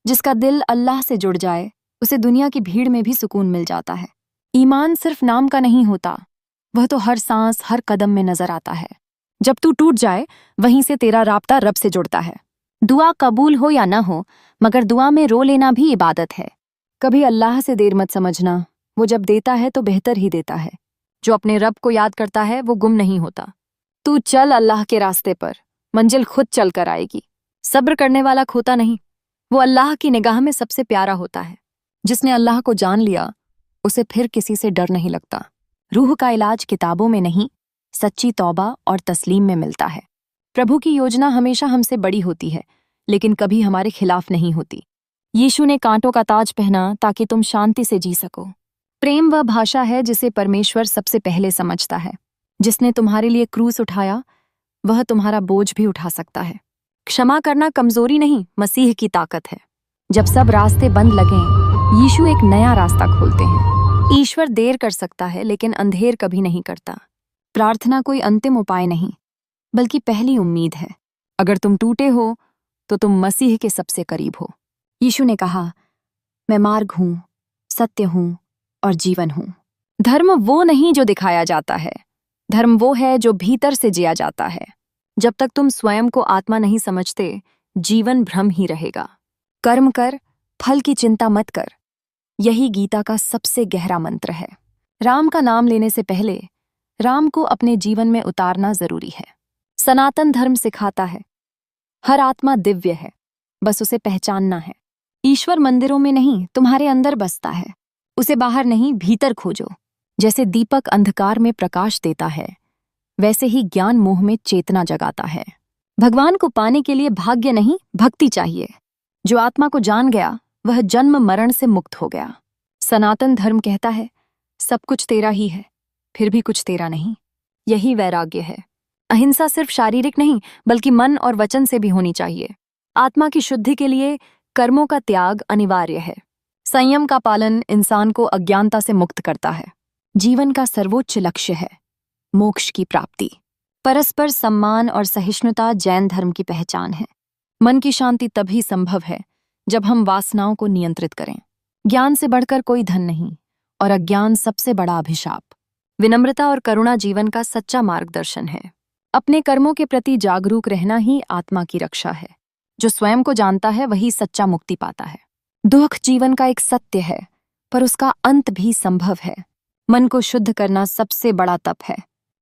जिसका दिल अल्लाह से जुड़ जाए उसे दुनिया की भीड़ में भी सुकून मिल जाता है। ईमान सिर्फ नाम का नहीं होता, वह तो हर सांस हर कदम में नजर आता है। जब तू टूट जाए वहीं से तेरा राब्ता रब से जुड़ता है। दुआ कबूल हो या ना हो, मगर दुआ में रो लेना भी इबादत है। कभी अल्लाह से देर मत समझना, वो जब देता है तो बेहतर ही देता है। जो अपने रब को याद करता है वो गुम नहीं होता। तू चल अल्लाह के रास्ते पर, मंजिल खुद चल कर आएगी। सब्र करने वाला खोता नहीं, वो अल्लाह की निगाह में सबसे प्यारा होता है। जिसने अल्लाह को जान लिया उसे फिर किसी से डर नहीं लगता। रूह का इलाज किताबों में नहीं, सच्ची तौबा और तस्लीम में मिलता है। प्रभु की योजना हमेशा हमसे बड़ी होती है, लेकिन कभी हमारे खिलाफ नहीं होती। यीशु ने कांटों का ताज पहना ताकि तुम शांति से जी सको। प्रेम वह भाषा है जिसे परमेश्वर सबसे पहले समझता है। जिसने तुम्हारे लिए क्रूस उठाया वह तुम्हारा बोझ भी उठा सकता है। क्षमा करना कमजोरी नहीं, मसीह की ताकत है। जब सब रास्ते बंद लगें, यीशु एक नया रास्ता खोलते हैं। ईश्वर देर कर सकता है लेकिन अंधेर कभी नहीं करता। प्रार्थना कोई अंतिम उपाय नहीं, बल्कि पहली उम्मीद है। अगर तुम टूटे हो तो तुम मसीह के सबसे करीब हो। यीशु ने कहा, मैं मार्ग हूं, सत्य हूं और जीवन हूं। धर्म वो नहीं जो दिखाया जाता है, धर्म वो है जो भीतर से जिया जाता है। जब तक तुम स्वयं को आत्मा नहीं समझते, जीवन भ्रम ही रहेगा। कर्म कर, फल की चिंता मत कर, यही गीता का सबसे गहरा मंत्र है। राम का नाम लेने से पहले राम को अपने जीवन में उतारना जरूरी है। सनातन धर्म सिखाता है हर आत्मा दिव्य है, बस उसे पहचानना है। ईश्वर मंदिरों में नहीं, तुम्हारे अंदर बसता है। उसे बाहर नहीं, भीतर खोजो। जैसे दीपक अंधकार में प्रकाश देता है, वैसे ही ज्ञान मोह में चेतना जगाता है। भगवान को पाने के लिए भाग्य नहीं, भक्ति चाहिए। जो आत्मा को जान गया वह जन्म मरण से मुक्त हो गया। सनातन धर्म कहता है सब कुछ तेरा ही है, फिर भी कुछ तेरा नहीं। यही वैराग्य है। अहिंसा सिर्फ शारीरिक नहीं, बल्कि मन और वचन से भी होनी चाहिए। आत्मा की शुद्धि के लिए कर्मों का त्याग अनिवार्य है। संयम का पालन इंसान को अज्ञानता से मुक्त करता है। जीवन का सर्वोच्च लक्ष्य है मोक्ष की प्राप्ति। परस्पर सम्मान और सहिष्णुता जैन धर्म की पहचान है। मन की शांति तभी संभव है जब हम वासनाओं को नियंत्रित करें। ज्ञान से बढ़कर कोई धन नहीं और अज्ञान सबसे बड़ा अभिशाप। विनम्रता और करुणा जीवन का सच्चा मार्गदर्शन है। अपने कर्मों के प्रति जागरूक रहना ही आत्मा की रक्षा है। जो स्वयं को जानता है वही सच्चा मुक्ति पाता है। दुख जीवन का एक सत्य है, पर उसका अंत भी संभव है। मन को शुद्ध करना सबसे बड़ा तप है।